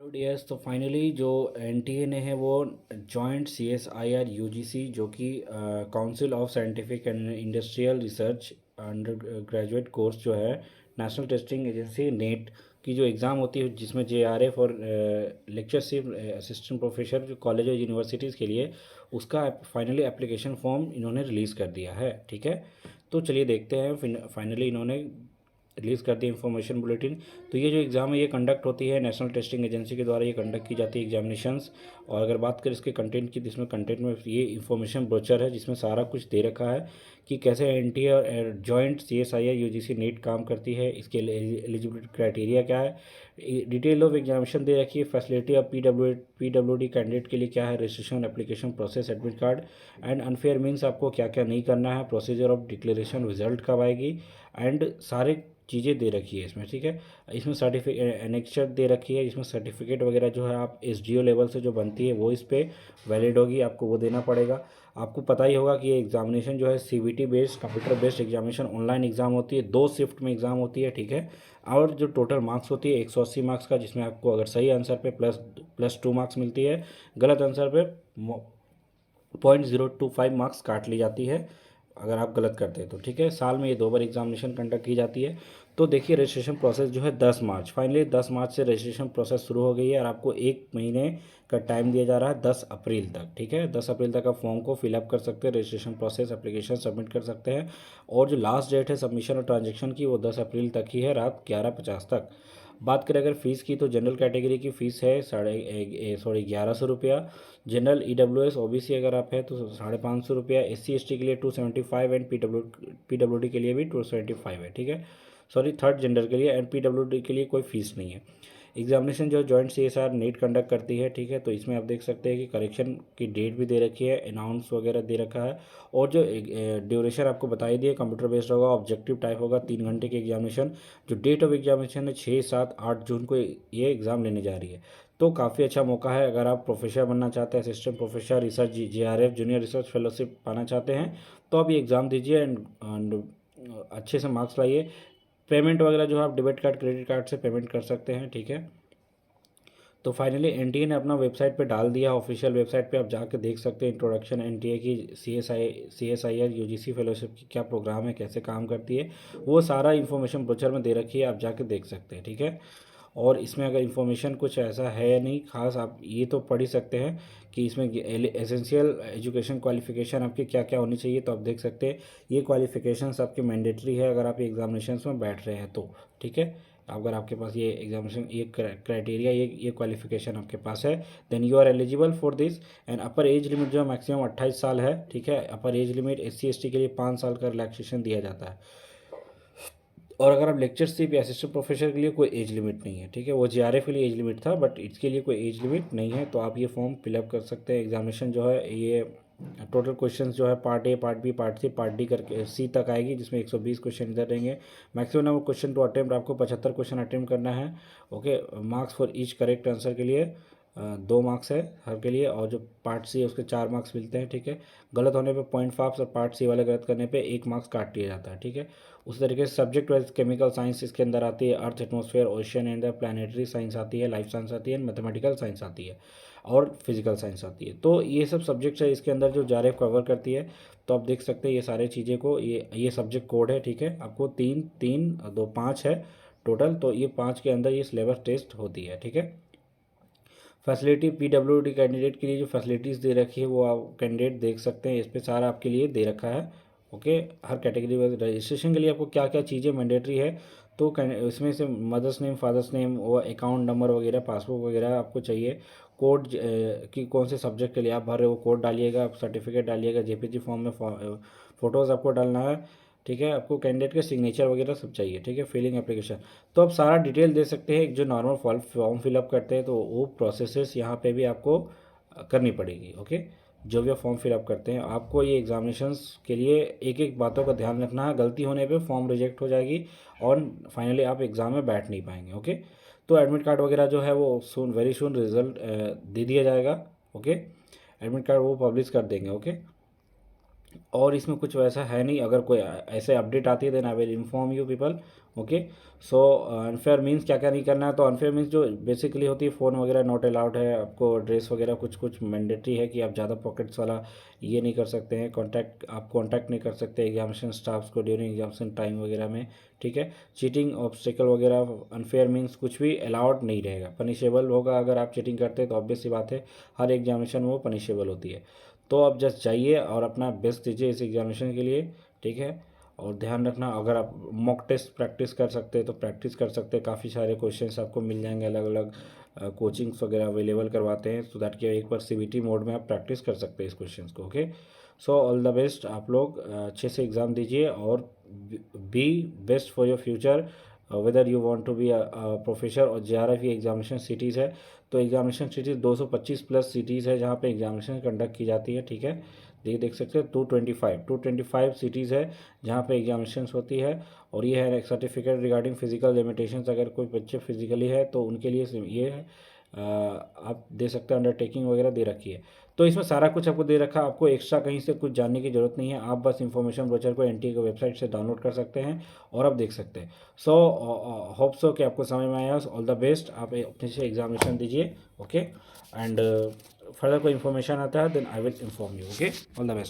Yes, तो finally जो NTA ने है वो जॉइंट सीएसआईआर यूजीसी जो कि council of scientific and industrial research under graduate course जो है नेशनल टेस्टिंग एजेंसी नेट की जो एग्ज़ाम होती है जिसमें जेआरएफ और लेक्चरशिप असिस्टेंट प्रोफेसर जो कॉलेज और यूनिवर्सिटीज़ के लिए उसका फाइनली एप्लीकेशन फॉर्म इन्होंने रिलीज़ कर दिया है। ठीक है, तो चलिए देखते हैं फाइनली इन्होंने रिलीज़ कर दी इन्फॉर्मेशन बुलेटिन। तो ये जो एग्ज़ाम है ये कंडक्ट होती है नेशनल टेस्टिंग एजेंसी के द्वारा, ये कंडक्ट की जाती है एग्जामिनेशंस। और अगर बात करें इसके कंटेंट की, जिसमें कंटेंट में ये इन्फॉर्मेशन ब्रोचर है जिसमें सारा कुछ दे रखा है कि कैसे एनटीए और जॉइंट सीएसआईआर यूजीसी नेट काम करती है, इसके एलिजिबिलिटी क्राइटेरिया क्या है, डिटेल ऑफ एग्जामिनेशन दे रखी है, फैसिलिटी ऑफ पीडब्ल्यूडी कैंडिडेट के लिए क्या है, registration application process admit card and unfair means आपको क्या क्या नहीं करना है, प्रोसीजर ऑफ डिक्लेरेशन रिजल्ट कब आएगी एंड सारे चीज़ें दे रखी है इसमें। ठीक है, इसमें सर्टिफिकेट एनेक्चर दे रखी है, इसमें सर्टिफिकेट वगैरह जो है आप एसडीओ लेवल से जो बनती है वो इस पर वैलिड होगी, आपको वो देना पड़ेगा। आपको पता ही होगा कि ये एग्जामिनेशन जो है CBT based computer based examination online exam होती है, 2 शिफ्ट में एग्जाम होती है। ठीक है, और जो टोटल मार्क्स होती है 180 मार्क्स का, जिसमें आपको अगर सही आंसर पे प्लस 2 मार्क्स मिलती है, गलत आंसर पे 0.025 मार्क्स काट ली जाती है अगर आप गलत करते हैं तो। ठीक है, साल में ये 2 बार एग्जामिनेशन कंडक्ट की जाती है। तो देखिए रजिस्ट्रेशन प्रोसेस जो है 10 मार्च, फाइनली 10 मार्च से रजिस्ट्रेशन प्रोसेस शुरू हो गई है और आपको 1 महीने का टाइम दिया जा रहा है 10 अप्रैल तक। ठीक है, 10 अप्रैल तक आप फॉर्म को फिलअप कर सकते हैं, रजिस्ट्रेशन प्रोसेस एप्लीकेशन सबमिट कर सकते हैं। और जो लास्ट डेट है सबमिशन और ट्रांजेक्शन की वो 10 अप्रैल तक ही है, रात 11:50 तक। बात करें अगर फ़ीस की, तो जनरल कैटेगरी की फ़ीस है 1100 रुपया, जनरल ईडब्ल्यूएस ओबीसी अगर आप है तो 550 रुपया, SC ST के लिए 275 एंड पीडब्ल्यूडी के लिए भी 275 है। ठीक है, सॉरी थर्ड जेंडर के लिए, एंड पीडब्ल्यूडी के लिए कोई फीस नहीं है। एग्जामिनेशन जो जॉइंट सीएसआर नेट कंडक्ट करती है। ठीक है, तो इसमें आप देख सकते हैं कि करेक्शन की डेट भी दे रखी है, अनाउंस वगैरह दे रखा है, और जो ड्यूरेशन आपको बताई दी है कंप्यूटर बेस्ड होगा, ऑब्जेक्टिव टाइप होगा, 3 घंटे की एग्जामिनेशन। जो डेट ऑफ एग्जामिनेशन है 6, 7, 8 जून को ये एग्ज़ाम लेने जा रही है। तो काफ़ी अच्छा मौका है अगर आप प्रोफेसर बनना चाहते हैं, assistant professor, research JRF junior research fellowship पाना चाहते हैं, तो आप ये एग्ज़ाम दीजिए एंड अच्छे से मार्क्स लाइए। पेमेंट वगैरह जो है आप डेबिट कार्ड क्रेडिट कार्ड से पेमेंट कर सकते हैं। ठीक है, तो फाइनली एनटीए ने अपना वेबसाइट पे डाल दिया, ऑफिशियल वेबसाइट पे आप जाकर देख सकते हैं इंट्रोडक्शन एनटीए की, सीएसआईआर यूजीसी फेलोशिप की क्या प्रोग्राम है, कैसे काम करती है, वो सारा इन्फॉर्मेशन ब्रोचर में दे रखी है, आप जाकर देख सकते हैं। ठीक है, और इसमें अगर इन्फॉर्मेशन कुछ ऐसा है या नहीं खास, आप ये तो पढ़ ही सकते हैं कि इसमें एसेंशियल एजुकेशन क्वालिफिकेशन आपकी क्या क्या होनी चाहिए, तो आप देख सकते हैं ये क्वालिफिकेशंस आपकी मैंडेटरी है अगर आप एग्जामिनेशंस में बैठ रहे हैं तो। ठीक है, अगर आपके पास ये एग्जामिनेशन ये क्राइटेरिया ये क्वालिफिकेशन आपके पास है, then you are eligible for this. And upper age limit जो है मैक्सिमम 28 साल है। ठीक है, upper age limit SC ST के लिए 5 साल का रिलैक्सेशन दिया जाता है। और अगर आप लेक्चरशिप या असिस्टेंट प्रोफेसर के लिए कोई एज लिमिट नहीं है। ठीक है, वो जेआरएफ के लिए एज लिमिट था, बट इसके लिए कोई एज लिमिट नहीं है, तो आप ये फॉर्म फिलअप कर सकते हैं। एग्जामिनेशन जो है ये टोटल क्वेश्चंस जो है part A, part B, part C, part D करके सी तक आएगी, जिसमें 120 क्वेश्चन इधर रहेंगे। Maximum number question to attempt आपको 75 क्वेश्चन अटेम्प्ट करना है। Okay, marks for each correct answer के लिए 2 मार्क्स है हर के लिए, और जो पार्ट सी है उसके 4 मार्क्स मिलते हैं। ठीक है, गलत होने पे 0.5 और पार्ट सी वाले गलत करने पे 1 मार्क्स काट दिया जाता है। ठीक है, उस तरीके से सब्जेक्ट वाइज केमिकल साइंस इसके अंदर आती है, earth atmosphere ocean and the planetary science आती है, लाइफ साइंस आती है, मैथमेटिकल साइंस आती है, और फिजिकल साइंस आती है। तो ये सब सब्जेक्ट्स है इसके अंदर जो जारेफ कवर करती है। तो आप देख सकते हैं ये सारी चीज़ें को, ये सब्जेक्ट कोड है। ठीक है, आपको 3 3 2 5 है टोटल, तो ये 5 के अंदर ये सिलेबस टेस्ट होती है। ठीक है, फैसिलिटी पीडब्ल्यूडी कैंडिडेट के लिए जो फैसिलिटीज़ दे रखी है वो आप कैंडिडेट देख सकते हैं, इस पर सारा आपके लिए दे रखा है। ओके, हर कैटेगरी में रजिस्ट्रेशन के लिए आपको क्या क्या चीज़ें मैंडेटरी है, तो इसमें से मदर्स नेम, फादर्स नेम, और अकाउंट नंबर वगैरह, पासबुक वगैरह आपको चाहिए। कोड कि कौन से सब्जेक्ट के लिए आप भर रहे हो, कोड डालिएगा, सर्टिफिकेट डालिएगा, जेपीजी फॉर्म में फ़ोटोज़ आपको डालना है। ठीक है, आपको कैंडिडेट के सिग्नेचर वगैरह सब चाहिए। ठीक है, फिलिंग एप्लीकेशन, तो आप सारा डिटेल दे सकते हैं। एक जो नॉर्मल फॉर्म फिलअप करते हैं तो वो प्रोसेसेस यहाँ पे भी आपको करनी पड़ेगी। ओके, जो भी आप फॉर्म फिलअप करते हैं, आपको ये एग्जामिनेशंस के लिए एक एक बातों का ध्यान रखना है, गलती होने पे फॉर्म रिजेक्ट हो जाएगी और फाइनली आप एग्ज़ाम में बैठ नहीं पाएंगे। ओके, तो एडमिट कार्ड वगैरह जो है वो वेरी सुन रिजल्ट दे दिया जाएगा। ओके, एडमिट कार्ड वो पब्लिश कर देंगे। ओके, और इसमें कुछ वैसा है नहीं, अगर कोई ऐसे अपडेट आती है then I will inform you people. Okay. So unfair means क्या क्या नहीं करना है, तो अनफेयर मीन्स जो बेसिकली होती है फ़ोन वगैरह नॉट अलाउड है, आपको ड्रेस वगैरह कुछ कुछ मैंडेटरी है कि आप ज़्यादा पॉकेट्स वाला ये नहीं कर सकते हैं, कांटेक्ट नहीं कर सकते एग्जामिनेशन स्टाफ्स को ड्यूरिंग एग्जामिनेशन टाइम वगैरह में, ठीक है। चीटिंग ऑब्स्टिकल वगैरह अनफेयर मीन्स कुछ भी अलाउड नहीं रहेगा, पनिशेबल होगा अगर आप चीटिंग करते हैं, तो ऑब्वियस सी बात है हर एग्जामिनेशन में वो पनिशेबल होती है। तो आप जस्ट जाइए और अपना बेस्ट दीजिए इस एग्जामिनेशन के लिए, ठीक है। और ध्यान रखना, अगर आप मॉक टेस्ट प्रैक्टिस कर सकते हैं तो प्रैक्टिस कर सकते हैं, काफ़ी सारे क्वेश्चंस आपको मिल जाएंगे, अलग अलग कोचिंग्स वगैरह अवेलेबल करवाते हैं, सो दैट कि एक बार सीबीटी मोड में आप प्रैक्टिस कर सकते हैं इस क्वेश्चंस को। Okay, so all the best, आप लोग अच्छे से एग्ज़ाम दीजिए और be best for your future, whether you want to be a professor. और JRF एग्जामिनेशन सिटीज़ है, तो एग्जामिनेशन सिटीज़ 225 प्लस सिटीज़ है जहाँ पे एग्जामिनेशन कंडक्ट की जाती है, ठीक है। ये देख सकते हैं 225 सिटीज़ है जहाँ पे एग्जामिनेशन होती है। और ये है सर्टिफिकेट रिगार्डिंग फिजिकल लिमिटेशंस, अगर कोई बच्चे फिजिकली है तो उनके लिए ये है, आप दे सकते हैं, अंडरटेकिंग वगैरह दे रखी है। तो इसमें सारा कुछ आपको दे रखा है, आपको एक्स्ट्रा कहीं से कुछ जानने की ज़रूरत नहीं है, आप बस इन्फॉर्मेशन ब्रोचर को NTA की वेबसाइट से डाउनलोड कर सकते हैं और आप देख सकते हैं। सो होप सो कि आपको समझ में आया। ऑल द बेस्ट, आप अपने से एग्जामिनेशन दीजिए, ओके। एंड फर्दर कोई इन्फॉर्मेशन आता है then I will inform you, okay. All the best.